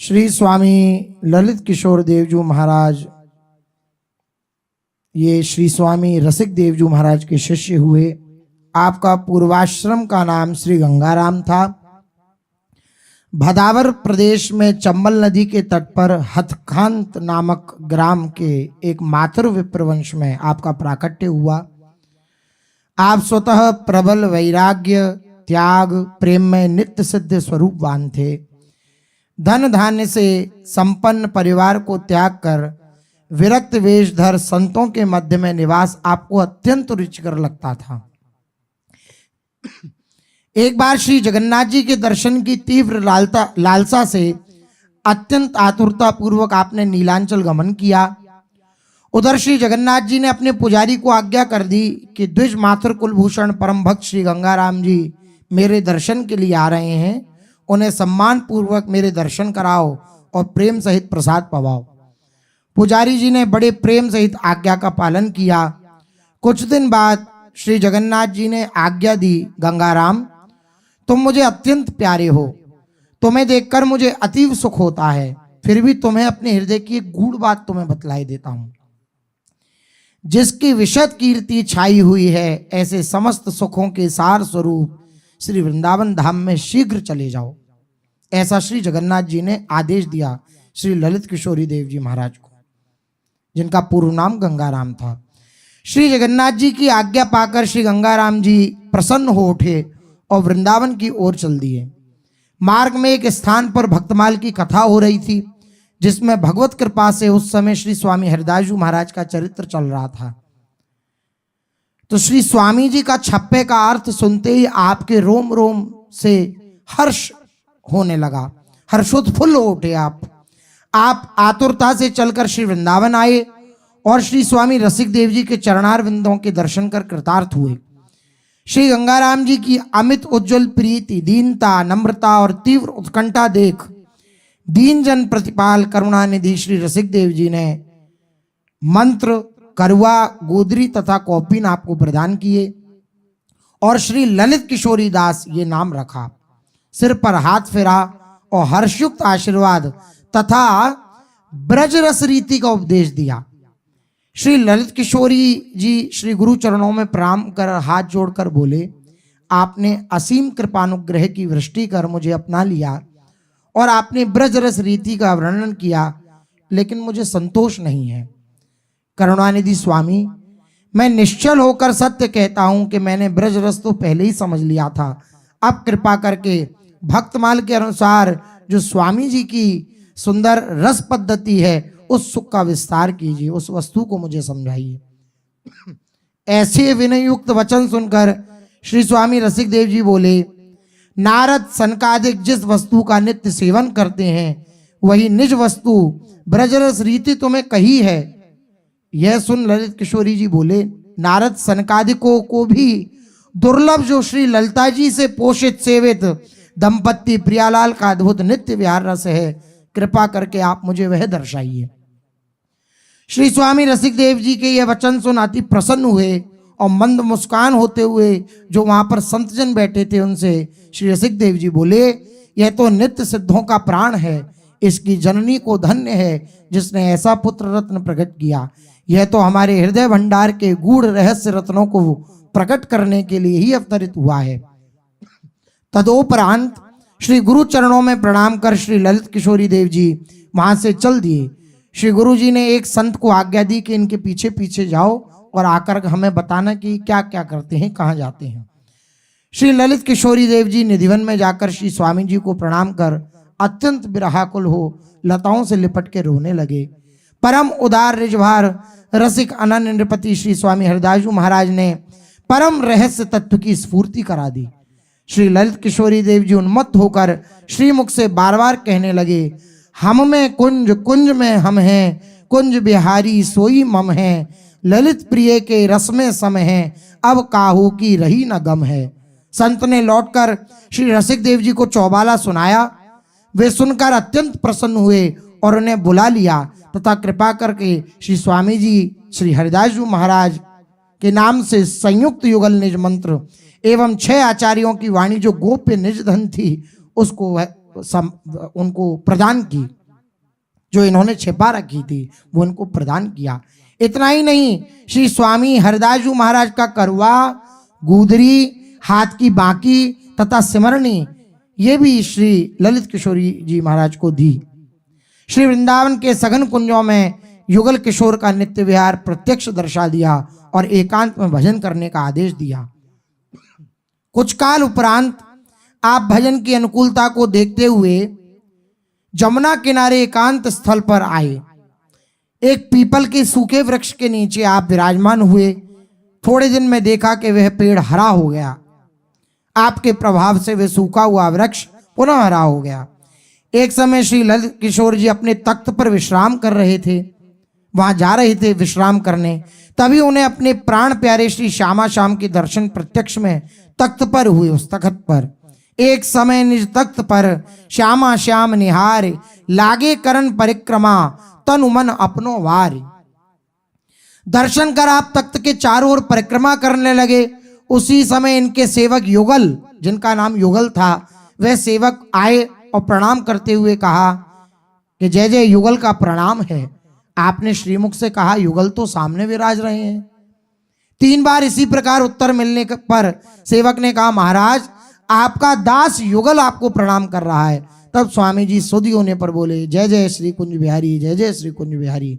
श्री स्वामी ललित किशोर देवजू महाराज ये श्री स्वामी रसिक देवजू महाराज के शिष्य हुए। आपका पूर्वाश्रम का नाम श्री गंगाराम था। भदावर प्रदेश में चंबल नदी के तट पर हथखांत नामक ग्राम के एक मातृ विप्रवंश में आपका प्राकट्य हुआ। आप स्वतः प्रबल वैराग्य, त्याग, प्रेम में नित्य सिद्ध स्वरूपवान थे। धन धान्य से संपन्न परिवार को त्याग कर विरक्त वेशधर संतों के मध्य में निवास आपको अत्यंत रुचिकर लगता था। एक बार श्री जगन्नाथ जी के दर्शन की तीव्र लालसा से अत्यंत आतुरता पूर्वक आपने नीलांचल गमन किया। उधर श्री जगन्नाथ जी ने अपने पुजारी को आज्ञा कर दी कि द्विज मातृ कुलभूषण परम भक्त श्री गंगाराम जी मेरे दर्शन के लिए आ रहे हैं, उन्हें सम्मान पूर्वक मेरे दर्शन कराओ और प्रेम सहित प्रसाद पवाओ। पुजारी जी ने बड़े प्रेम सहित आज्ञा का पालन किया। कुछ दिन बाद श्री जगन्नाथ जी ने आज्ञा दी, गंगाराम तुम मुझे अत्यंत प्यारे हो, तुम्हें देखकर मुझे अतीव सुख होता है, फिर भी तुम्हें अपने हृदय की एक गूढ़ बात तुम्हें बतलाई देता हूं। जिसकी विशद कीर्ति छाई हुई है, ऐसे समस्त सुखों के सार स्वरूप श्री वृंदावन धाम में शीघ्र चले जाओ। ऐसा श्री जगन्नाथ जी ने आदेश दिया श्री ललित किशोरी देव जी महाराज को, जिनका पूर्व नाम गंगाराम था। श्री जगन्नाथ जी की आज्ञा पाकर श्री गंगाराम जी प्रसन्न हो उठे और वृंदावन की ओर चल दिए। मार्ग में एक स्थान पर भक्तमाल की कथा हो रही थी, जिसमें भगवत कृपा से उस समय श्री स्वामी हरिदास जी महाराज का चरित्र चल रहा था। तो श्री स्वामी जी का छप्पे का अर्थ सुनते ही आपके रोम रोम से हर्ष होने लगा, हर्षोत्फुल्ल हो उठे। आप आतुरता से चलकर श्री वृंदावन आए और श्री स्वामी रसिक देव जी के चरणार विंदों के दर्शन कर कृतार्थ हुए। श्री गंगाराम जी की अमित उज्जवल प्रीति, दीनता, नम्रता और तीव्र उत्कंठा देख दीन जन प्रतिपाल करुणानिधि श्री रसिक देव जी ने मंत्र, करवा, गोदरी तथा कौपीन आपको प्रदान किए और श्री ललित किशोरी दास ये नाम रखा। सिर पर हाथ फेरा और हर्षयुक्त आशीर्वाद तथा ब्रजरस रीति का उपदेश दिया। श्री ललित किशोरी जी श्री गुरु चरणों में प्रणाम कर हाथ जोड़कर बोले, आपने असीम कृपानुग्रह की वृष्टि कर मुझे अपना लिया और आपने ब्रजरस रीति का वर्णन किया, लेकिन मुझे संतोष नहीं है। करुणानिधि स्वामी, मैं निश्चल होकर सत्य कहता हूं कि मैंने ब्रजरस तो पहले ही समझ लिया था। अब कृपा करके भक्तमाल के अनुसार जो स्वामी जी की सुंदर रस पद्धति है, उस सुख का विस्तार कीजिए, उस वस्तु को मुझे समझाइए। ऐसे विनय युक्त वचन सुनकर श्री स्वामी रसिक देव जी बोले, नारद सनकादिक जिस वस्तु का नित्य सेवन करते हैं, वही निज वस्तु ब्रजरस रीति तुम्हें कही है। यह सुन ललित किशोरी जी बोले, नारद सनकादिकों को भी दुर्लभ जो श्री ललिता जी से पोषित सेवित दंपति प्रियालाल का अद्भुत नित्य विहार रस है, कृपा करके आप मुझे वह दर्शाइए। श्री स्वामी रसिक देव जी के ये वचन सुन अति प्रसन्न हुए और मंद मुस्कान होते हुए जो वहां पर संतजन बैठे थे उनसे श्री रसिक देव जी बोले, यह तो नित्य सिद्धों का प्राण है, इसकी जननी को धन्य है जिसने ऐसा पुत्र रत्न प्रकट किया। यह तो हमारे हृदय भंडार के गूढ़ रहस्य रत्नों को प्रकट करने के लिए ही अवतरित हुआ है। तदोपरांत श्री गुरु चरणों में प्रणाम कर श्री ललित किशोरी देव जी वहां से चल दिए। श्री गुरु जी ने एक संत को आज्ञा दी कि इनके पीछे पीछे जाओ और आकर हमें बताना कि क्या क्या करते हैं, कहाँ जाते हैं। श्री ललित किशोरी देव जी निधिवन में जाकर श्री स्वामी जी को प्रणाम कर अत्यंत विरहाकुल हो लताओं से लिपट के रोने लगे। परम उदार रिजभार रसिक अनन्य नृपति श्री स्वामी हरिदास जी महाराज ने परम रहस्य तत्व की स्फूर्ति करा दी। श्री ललित किशोरी देव जी उन्मत्त होकर श्रीमुख से बार बार कहने लगे, हम में कुंज, कुंज में हम हैं, कुंज बिहारी सोई मम है, ललित प्रिय के रस में सम है, अब काहू की रही न गम है। संत ने लौटकर श्री रसिक देव जी को चौबाला सुनाया। वे सुनकर अत्यंत प्रसन्न हुए और उन्हें बुला लिया तथा कृपा करके श्री स्वामी जी श्री हरिदास जी महाराज के नाम से संयुक्त युगल निज मंत्र एवं 6 आचार्यों की वाणी जो गोप्य निज धन थी उसको उनको प्रदान की, जो इन्होंने छिपा रखी थी वो इनको प्रदान किया। इतना ही नहीं, श्री स्वामी हरदास जी महाराज का करवा, गुदरी, हाथ की बाकी तथा सिमरनी ये भी श्री ललित किशोरी जी महाराज को दी। श्री वृंदावन के सघन कुंजों में युगल किशोर का नित्य विहार प्रत्यक्ष दर्शा दिया और एकांत में भजन करने का आदेश दिया। कुछ काल उपरांत आप भजन की अनुकूलता को देखते हुए जमुना किनारे एकांत स्थल पर आए। एक पीपल के सूखे वृक्ष के नीचे आप विराजमान हुए। थोड़े दिन में देखा कि वह पेड़ हरा हो गया। आपके प्रभाव से वह सूखा हुआ वृक्ष पुनः हरा हो गया। एक समय श्री ललित किशोर जी अपने तख्त पर विश्राम कर रहे थे, वहां जा रहे थे विश्राम करने, तभी उन्हें अपने प्राण प्यारे श्री श्यामा श्याम के दर्शन प्रत्यक्ष में तख्त पर हुए। उस तख्त पर एक समय निज तख्त पर श्यामा श्याम निहार, लागे करन परिक्रमा, तनु मन अपनो वार। दर्शन कर आप तख्त के चारों ओर परिक्रमा करने लगे। उसी समय इनके सेवक युगल, जिनका नाम युगल था, वह सेवक आए और प्रणाम करते हुए कहा कि जय जय युगल का प्रणाम है। आपने श्रीमुख से कहा, युगल तो सामने विराज रहे हैं। 3 बार इसी प्रकार उत्तर मिलने पर सेवक ने कहा, महाराज आपका दास युगल आपको प्रणाम कर रहा है। तब स्वामी जी सुधी होने पर बोले, जय जय श्री कुंज बिहारी, जय जय श्री कुंज बिहारी।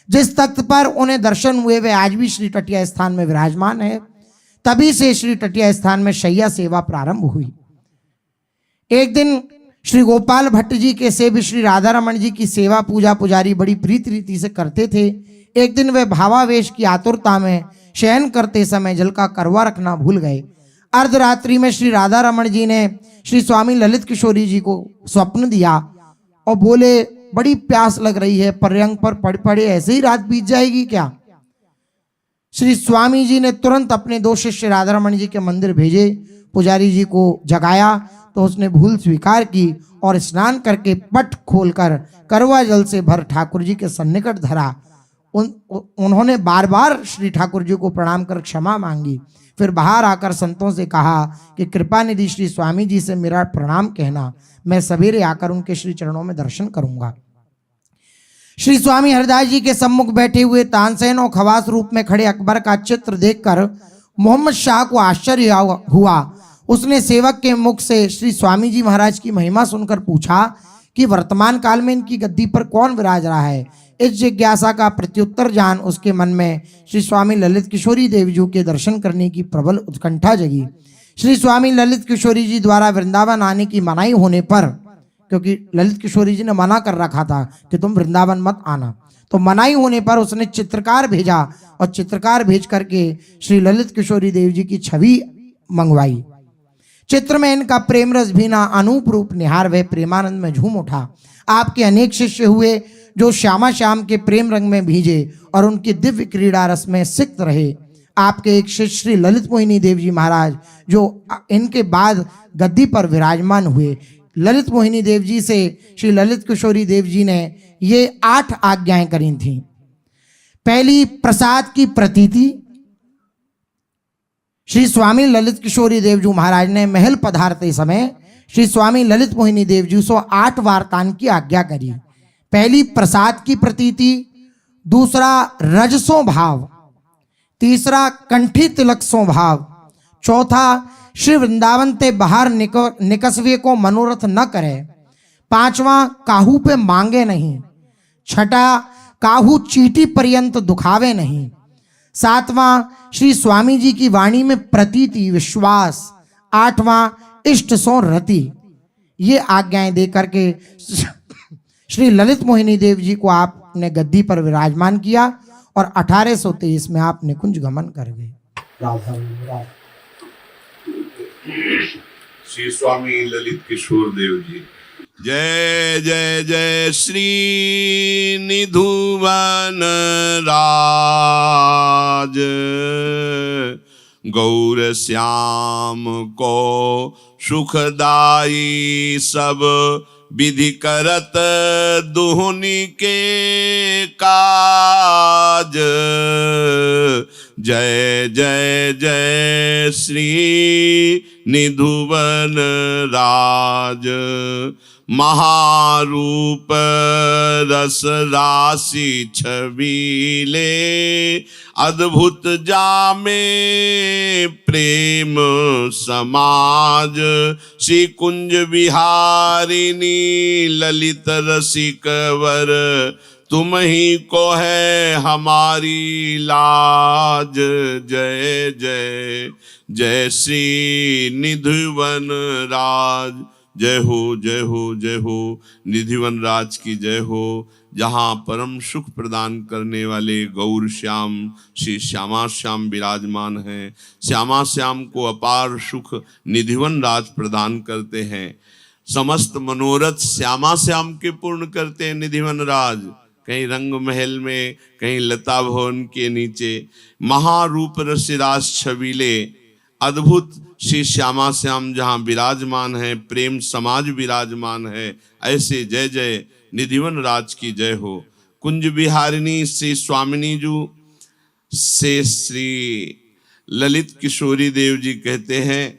जिस तख्त पर उन्हें दर्शन हुए वे आज भी श्री तटिया स्थान में विराजमान है। तभी से श्री तटिया स्थान में शैया सेवा प्रारंभ हुई। एक दिन श्री गोपाल भट्ट जी के से भी श्री राधा रमन जी की सेवा पूजा पुजारी बड़ी प्रीति रीति से करते थे। एक दिन वे भावावेश की आतुरता में शयन करते समय जल का करवा रखना भूल गए। अर्धरात्रि में श्री राधा रमन जी ने श्री स्वामी ललित किशोरी जी को स्वप्न दिया और बोले, बड़ी प्यास लग रही है, पर्यंक पर पड़ पड़े ऐसे ही रात बीत जाएगी क्या? श्री स्वामी जी ने तुरंत अपने 2 शिष्य राधा रमन जी के मंदिर भेजे। पुजारी जी को जगाया तो उसने भूल स्वीकार की और स्नान करके पट खोलकर करवा जल से भर ठाकुर जी के सन्निकट धरा। उन्होंने बार बार श्री ठाकुर जी को प्रणाम कर क्षमा मांगी। फिर बाहर आकर संतों से कहा कि कृपा निधि श्री स्वामी जी से मेरा प्रणाम कहना, मैं सवेरे आकर उनके श्री चरणों में दर्शन करूंगा। श्री स्वामी हरदास जी के सम्मुख बैठे हुए तानसेन और खवास रूप में खड़े अकबर का चित्र देखकर मोहम्मद शाह को आश्चर्य हुआ। उसने सेवक के मुख से श्री स्वामी जी महाराज की महिमा सुनकर पूछा कि वर्तमान काल में इनकी गद्दी पर कौन विराज रहा है। इस जिज्ञासा का प्रत्युत्तर जान उसके मन में श्री स्वामी ललित किशोरी देवी जी के दर्शन करने की प्रबल उत्कंठा जगी। श्री स्वामी ललित किशोरी जी द्वारा वृंदावन आने की मनाही होने पर, क्योंकि ललित किशोरी जी ने मना कर रखा था कि तुम वृंदावन मत आना, तो मनाही होने पर उसने चित्रकार भेजा और चित्रकार भेज करके श्री ललित किशोरी देवी जी की छवि मंगवाई। चित्र में इनका प्रेम रस भीना अनूप रूप निहार वह प्रेमानंद में झूम उठा। आपके अनेक शिष्य हुए जो श्यामा श्याम के प्रेम रंग में भीजे और उनकी दिव्य क्रीड़ा रस में सिक्त रहे। आपके एक शिष्य श्री ललित मोहिनी देव जी महाराज जो इनके बाद गद्दी पर विराजमान हुए। ललित मोहिनी देव जी से श्री ललित किशोरी देव जी ने ये 8 आज्ञाएं करी थी। पहली, प्रसाद की प्रतीति। श्री स्वामी ललित किशोरी देव जी महाराज ने महल पधारते समय श्री स्वामी ललित मोहिनी देव जी को 8 वारतान की आज्ञा करी। पहली, प्रसाद की प्रतीति। दूसरा, रजसों भाव। तीसरा, कंठी तिलकसों भाव। चौथा, श्री वृंदावन ते बाहर निकसवे को मनोरथ न करे। 5वां, काहू पे मांगे नहीं। 6ठा, काहू चीटी पर्यंत दुखावे नहीं। 7वां, श्री स्वामी जी की वाणी में प्रतीति विश्वास। 8वां, इष्ट सो रति। ये आज्ञाएं दे करके श्री ललित मोहिनी देव जी को आपने गद्दी पर विराजमान किया और 1823 में आप निकुंज गमन कर गए। श्री स्वामी ललित किशोर देव जी। जय जय जय श्री निधुवन राज, गौर श्याम को सुखदाई सब विधि करत दुहनी के काज। जय जय जय श्री निधुवन राज, महारूप रस राशि छबीले, अद्भुत जामे प्रेम समाज, श्री कुंज विहारिणी ललित रसिक वर, तुम ही को है हमारी लाज। जय जय जय श्री निधिवन राज, जय हो जय हो जय हो, निधिवन राज की जय हो। जहाँ परम सुख प्रदान करने वाले गौर श्याम श्री श्यामा श्याम विराजमान हैं, श्यामा श्याम को अपार सुख निधिवन राज प्रदान करते हैं। समस्त मनोरथ श्यामा श्याम के पूर्ण करते हैं निधिवन राज। कहीं रंग महल में, कहीं लता भवन के नीचे, महारूप रसिराज छबीले, अद्भुत श्री श्यामा श्याम जहाँ विराजमान है, प्रेम समाज विराजमान है। ऐसे जय जय निधिवन राज की जय हो। कुंज विहारिणी श्री स्वामिनी जू से श्री ललित किशोरी देव जी कहते हैं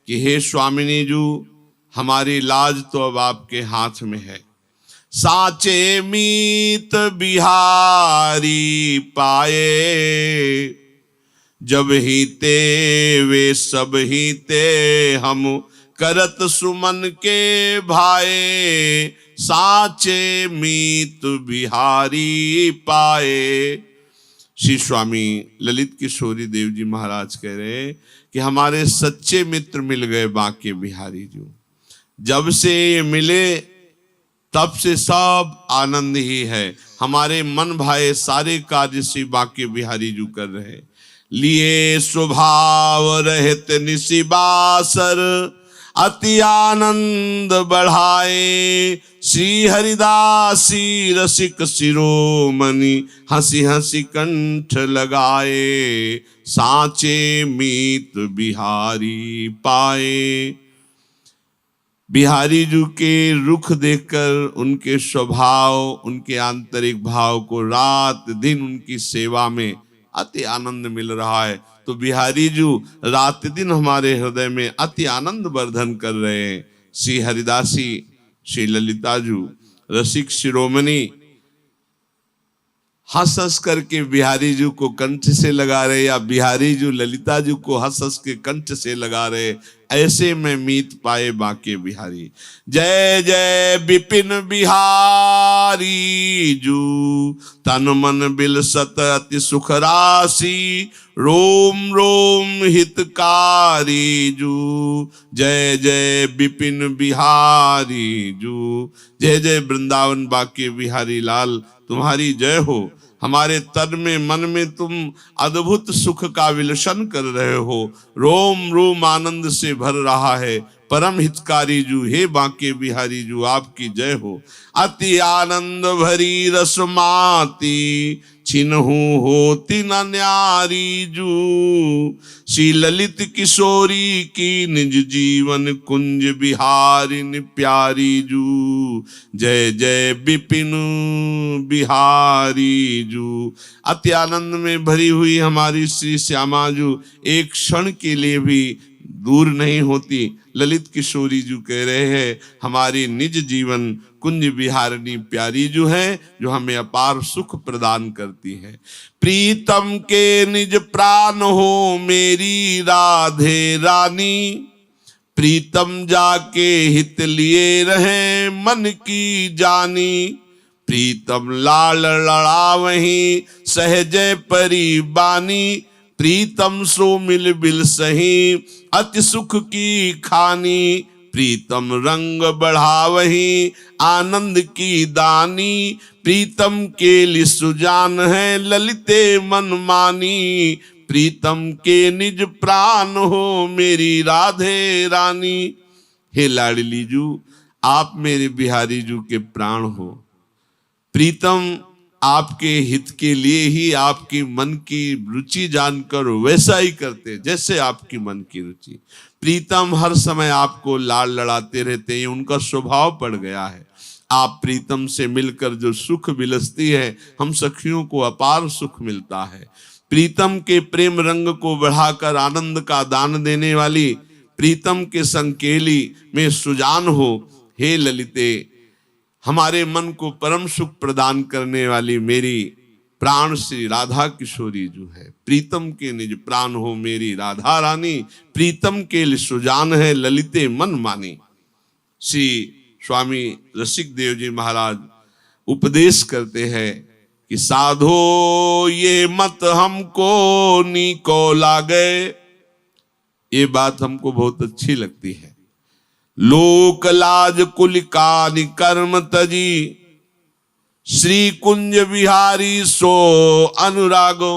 कि हे स्वामिनी जू, हमारी लाज तो अब आपके हाथ में है। साचे मीत बिहारी पाए, जब ही ते वे सब ही ते, हम करत सुमन के भाए, साचे मीत बिहारी पाए। श्री स्वामी ललित किशोरी देव जी महाराज कह रहे हैं कि हमारे सच्चे मित्र मिल गए बांके बिहारी जी। जब से ये मिले तब से सब आनंद ही है। हमारे मन भाए सारे कार्य श्री बांके बिहारी जी कर रहे। लिए स्वभाव रहित निशिबासर, अति आनंद बढ़ाए, श्री हरिदासी रसिक शिरोमणि, हंसी हंसी कंठ लगाए, साचे मीत बिहारी पाए। बिहारी जी के रुख देखकर, उनके स्वभाव, उनके आंतरिक भाव को रात दिन उनकी सेवा में अति आनंद मिल रहा है। तो बिहारी जी रात दिन हमारे हृदय में अति आनंद वर्धन कर रहे हैं। श्री हरिदासी श्री ललिता जी रसिक शिरोमणि हंस हंस करके बिहारी जी को कंठ से लगा रहे, या बिहारी जी ललिता जी को हंस हंस के कंठ से लगा रहे। ऐसे में मीत पाए बांके बिहारी। जय जय विपिन बिहारी जू, तन मन बिलसत अति सुख राशि, रोम रोम हितकारी जू। जय जय विपिन बिहारी जू, जय जय वृंदावन बांके बिहारी लाल, तुम्हारी जय हो। हमारे तन में मन में तुम अद्भुत सुख का विलसन कर रहे हो। रोम रोम आनंद से भर रहा है। परम हितकारी जू, हे बांके बिहारी जू, आपकी जय हो। अति आनंद भरी रसमाती, छिनहु होती न न्यारी जू। श्री ललित किशोरी की निज जीवन कुंज बिहारिन प्यारी जू। जय जय विपिन बिहारी जू। अति आनंद में भरी हुई हमारी श्री श्यामा जू एक क्षण के लिए भी दूर नहीं होती। ललित किशोरी जी कह रहे हैं हमारी निज जीवन कुंज बिहारिणी प्यारी जो है, जो हमें अपार सुख प्रदान करती है। प्रीतम के निज प्राण हो मेरी राधे रानी, प्रीतम जाके हित लिए रहे मन की जानी। प्रीतम लाल लड़ा वहीं सहजय परी बानी, प्रीतम सो मिल बिल सही अति सुख की खानी। प्रीतम रंग बढ़ावही आनंद की दानी, प्रीतम के लिए सुजान है ललिते मन मानी। प्रीतम के निज प्राण हो मेरी राधे रानी। हे लाडली जू, आप मेरे बिहारी जू के प्राण हो। प्रीतम आपके हित के लिए ही आपकी मन की रुचि जानकर वैसा ही करते जैसे आपकी मन की रुचि। प्रीतम हर समय आपको लाड़ लड़ाते रहते हैं, उनका स्वभाव पड़ गया है। आप प्रीतम से मिलकर जो सुख विलसती है, हम सखियों को अपार सुख मिलता है। प्रीतम के प्रेम रंग को बढ़ाकर आनंद का दान देने वाली, प्रीतम के संकेली में सुजान हो। हे ललिते, हमारे मन को परम सुख प्रदान करने वाली मेरी प्राण श्री राधा किशोरी जो है, प्रीतम के निज प्राण हो मेरी राधा रानी, प्रीतम के लिए सुजान है ललिते मन मानी। श्री स्वामी रसिक देव जी महाराज उपदेश करते हैं कि साधो ये मत हमको नीको लागे। ये बात हमको बहुत अच्छी लगती है। लोक लाज कुल कानि कर्म तजी, श्री कुंज बिहारी सो अनुरागो।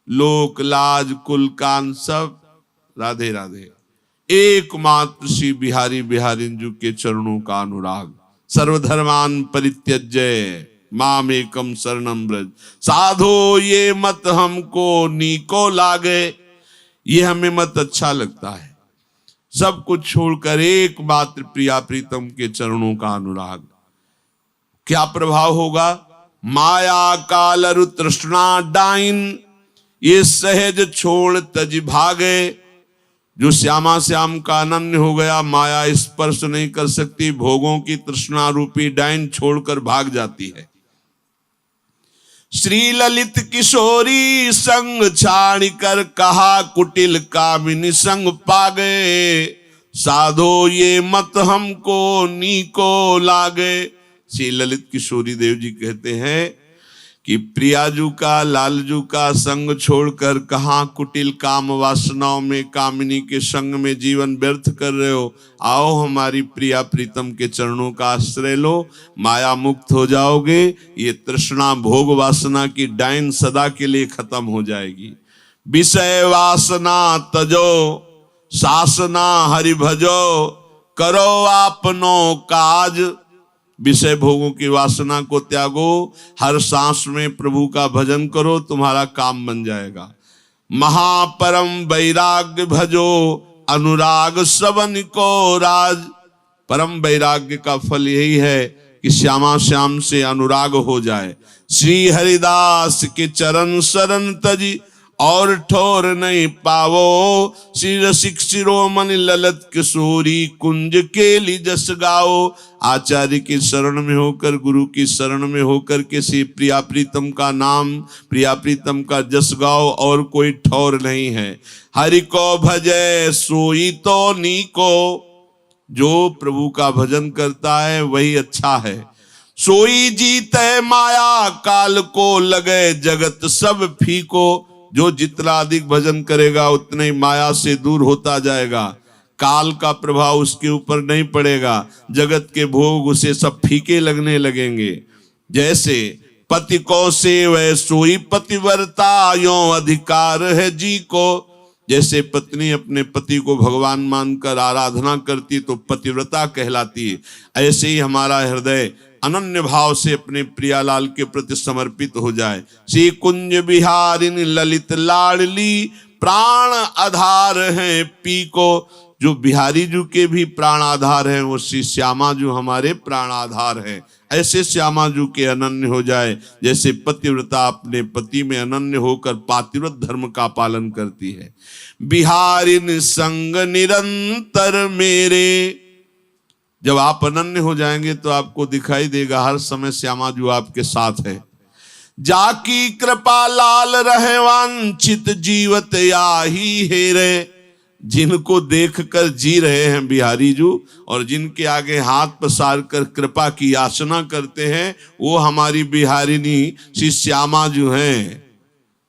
लोक लाज कुल कान सब राधे राधे, एकमात्र श्री बिहारी बिहारिंजू के चरणों का अनुराग। सर्वधर्मान परित्यज्य माम एकम शरणम ब्रज, साधो ये मत हमको नीको लागे। ये हमें मत अच्छा लगता है, सब कुछ छोड़कर एकमात्र प्रिया प्रीतम के चरणों का अनुराग। क्या प्रभाव होगा? माया काल अरु तृष्णा डाइन, ये सहज छोड़ तज भागे। जो श्यामा श्याम का अनन्य हो गया, माया स्पर्श नहीं कर सकती, भोगों की तृष्णा रूपी डाइन छोड़कर भाग जाती है। श्री ललित किशोरी संग छाड़ कर कहा, कुटिल कामिनी संग पागे। साधो ये मत हमको नीको लागे। श्री ललित किशोरी देव जी कहते हैं कि प्रियाजू का लालजू का संग छोड़कर कहाँ कुटिल काम वासनाओं में कामिनी के संग में जीवन व्यर्थ कर रहे हो। आओ हमारी प्रिया प्रीतम के चरणों का आश्रय लो, माया मुक्त हो जाओगे। ये तृष्णा भोग वासना की डाइन सदा के लिए खत्म हो जाएगी। विषय वासना तजो, सासना हरि भजो, करो आपनो काज। विषय भोगों की वासना को त्यागो, हर सांस में प्रभु का भजन करो, तुम्हारा काम बन जाएगा। महापरम वैराग्य भजो, अनुराग सबन को राज। परम वैराग्य का फल यही है कि श्यामा श्याम से अनुराग हो जाए। श्री हरिदास के चरण शरण तजी, और ठोर नहीं पावो। श्री रसिक शिरोमणि ललित किशोरी कुंज के लिए जस गाओ। आचार्य की शरण में होकर, गुरु की शरण में होकर के श्री प्रिया प्रीतम का नाम, प्रिया प्रीतम का जस गाओ, और कोई ठौर नहीं है। हरि को भजय सोई तो नीको, जो प्रभु का भजन करता है वही अच्छा है। सोई जीते माया काल को, लगे जगत सब फीको। जो जितना अधिक भजन करेगा उतने ही माया से दूर होता जाएगा, काल का प्रभाव उसके ऊपर नहीं पड़ेगा, जगत के भोग उसे सब फीके लगने लगेंगे। जैसे पति को सेवै सोई पतिव्रता, यो अधिकार है जी को। जैसे पत्नी अपने पति को भगवान मानकर आराधना करती तो पतिव्रता कहलाती है, ऐसे ही हमारा हृदय अनन्य भाव से अपने प्रियालाल के प्रति समर्पित हो जाए। श्री कुंज बिहारिनी ललित लाडली, प्राण आधार है पी को। जो बिहारी जू के भी प्राण आधार हैं, वो श्री श्यामा जू हमारे प्राण आधार हैं। ऐसे श्यामा जू के अनन्य हो जाए, जैसे पतिव्रता अपने पति में अनन्य होकर पातिव्रत धर्म का पालन करती है। बिहारिन संग निरंतर मेरे, जब आप अनन्य हो जाएंगे तो आपको दिखाई देगा हर समय श्यामा जू आपके साथ है। जाकी कृपा लाल रहे वांछित जीवत आही हेरे। जिनको देखकर जी रहे हैं बिहारी जू, और जिनके आगे हाथ पसार कर कृपा की याचना करते हैं, वो हमारी बिहारिनी श्री श्यामा जू हैं।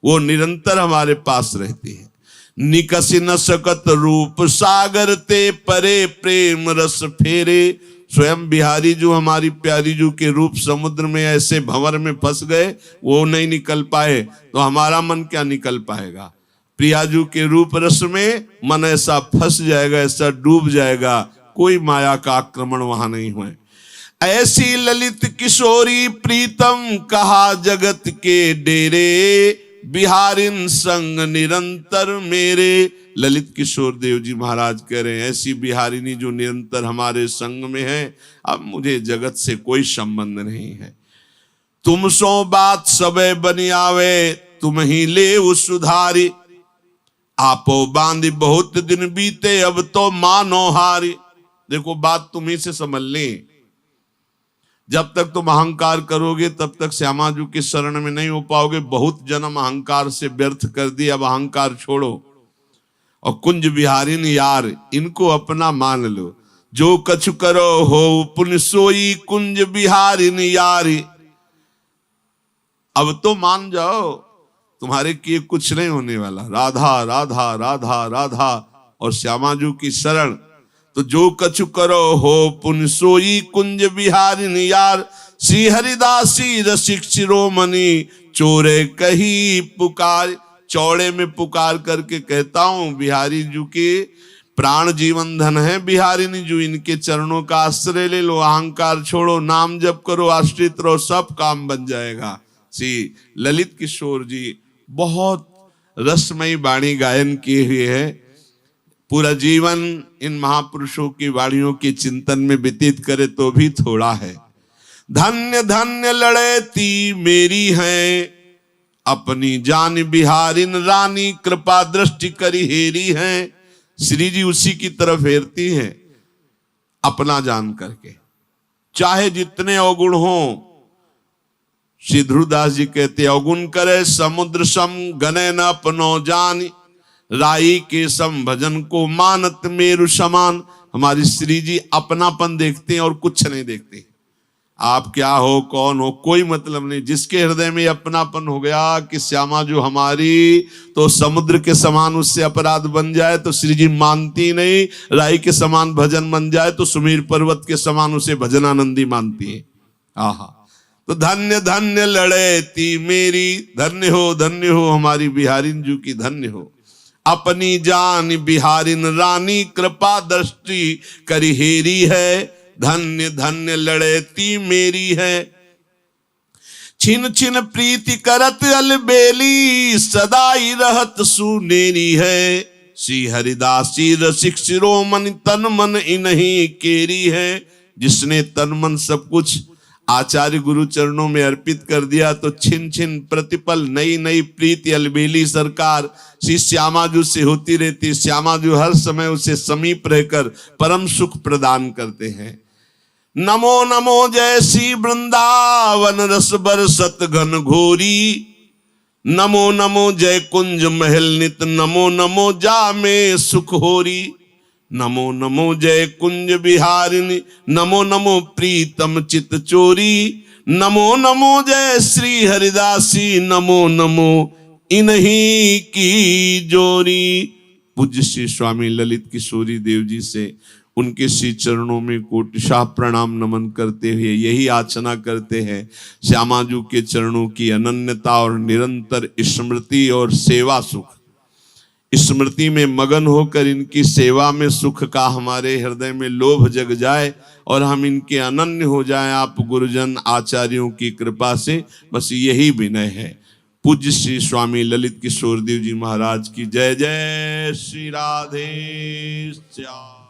वो निरंतर हमारे पास रहती है। निकसी न सकत रूप सागर ते, परे प्रेम रस फेरे। स्वयं बिहारी जो हमारी प्यारी जू के रूप समुद्र में ऐसे भंवर में फंस गए, वो नहीं निकल पाए, तो हमारा मन क्या निकल पाएगा। प्रियाजू के रूप रस में मन ऐसा फंस जाएगा, ऐसा डूब जाएगा, कोई माया का आक्रमण वहां नहीं हुए। ऐसी ललित किशोरी प्रीतम, कहा जगत के डेरे। बिहारिन संग निरंतर मेरे। ललित किशोर देव जी महाराज कह रहे हैं, ऐसी बिहारिनी जो निरंतर हमारे संग में है, अब मुझे जगत से कोई संबंध नहीं है। तुम सो बात सबे बनी आवे, तुम ही ले उस सुधारी। आपो बांधी बहुत दिन बीते, अब तो मानो हारी। देखो बात तुम्ही से समझ लें, जब तक तुम अहंकार करोगे तब तक श्यामा जी के शरण में नहीं हो पाओगे। बहुत जन्म अहंकार से व्यर्थ कर दिए, अब अहंकार छोड़ो और कुंज बिहारिन यार इनको अपना मान लो। जो कछु करो हो पुण्य सोई कुंज बिहारिन यारी। अब तो मान जाओ, तुम्हारे किए कुछ नहीं होने वाला। राधा राधा राधा राधा और श्यामा जी की शरण। तो जो कछु करो हो पुण्य सोई कुंज बिहारिन यार। श्री हरिदासी रसिक शिरोमणि चोरे कही पुकार। चौड़े में पुकार करके कहता हूं, बिहारी जी के प्राण जीवन धन है बिहारिनी जी, इनके चरणों का आश्रय ले लो, अहंकार छोड़ो, नाम जप करो, आश्रित रहो, सब काम बन जाएगा। श्री ललित किशोर जी बहुत रसमयी वाणी गायन किए हुए है। पूरा जीवन इन महापुरुषों की वाणियों के चिंतन में व्यतीत करे तो भी थोड़ा है। धन्य धन्य लड़ेती मेरी है, अपनी जान बिहारिन रानी, कृपा दृष्टि करी हेरी है। श्री जी उसी की तरफ हेरती हैं अपना जान करके, चाहे जितने अवगुण हो। श्री ध्रुवदास जी कहते अवगुण करे समुद्र सम गने न अपनो जान, राई के सम भजन को मानत मेरु समान। हमारी श्री जी अपनापन देखते हैं और कुछ नहीं देखते। आप क्या हो कौन हो कोई मतलब नहीं। जिसके हृदय में अपनापन हो गया कि श्यामा जो हमारी, तो समुद्र के समान उससे अपराध बन जाए तो श्री जी मानती नहीं। राई के समान भजन बन जाए तो सुमीर पर्वत के समान उसे भजनानंदी मानती है। आहा, तो धन्य धन्य लड़ेती मेरी, धन्य हो हमारी बिहारिन जी की, धन्य हो। अपनी जान बिहारिन रानी, कृपा दृष्टि करी हेरी है। धन्य धन्य लड़ेती मेरी है। छिन छिन प्रीति करत अलबेली, सदाई रहत सुनेरी है। श्री हरिदासी रसिक शिरोमणि, तन मन इन्हीं केरी है। जिसने तन मन सब कुछ आचार्य गुरु चरणों में अर्पित कर दिया तो छिन छिन प्रतिपल नई नई प्रीति अलबेली सरकार श्री श्यामा जी से होती रहती। श्यामा जी हर समय उसे समीप रहकर परम सुख प्रदान करते हैं। नमो नमो जय श्री वृंदावन रस बरसत घन घोरी। नमो नमो जय कुंज महल नित, नमो नमो जा में सुख होरी। नमो नमो जय कुंज बिहारिणी, नमो नमो प्रीतम चित चोरी। नमो नमो जय श्री हरिदासी, नमो नमो इन्हीं की जोरी। पूज्य श्री स्वामी ललित किशोरी देव जी से उनके श्री चरणों में कोटिशाह प्रणाम नमन करते हुए यही याचना करते हैं, श्यामा जी के चरणों की अनन्यता और निरंतर स्मृति और सेवा सुख। स्मृति में मगन होकर इनकी सेवा में सुख का हमारे हृदय में लोभ जग जाए और हम इनके अनन्य हो जाएं आप गुरुजन आचार्यों की कृपा से। बस यही विनय है। पूज्य श्री स्वामी ललित किशोर देव जी महाराज की जय। जय श्री राधे श्याम।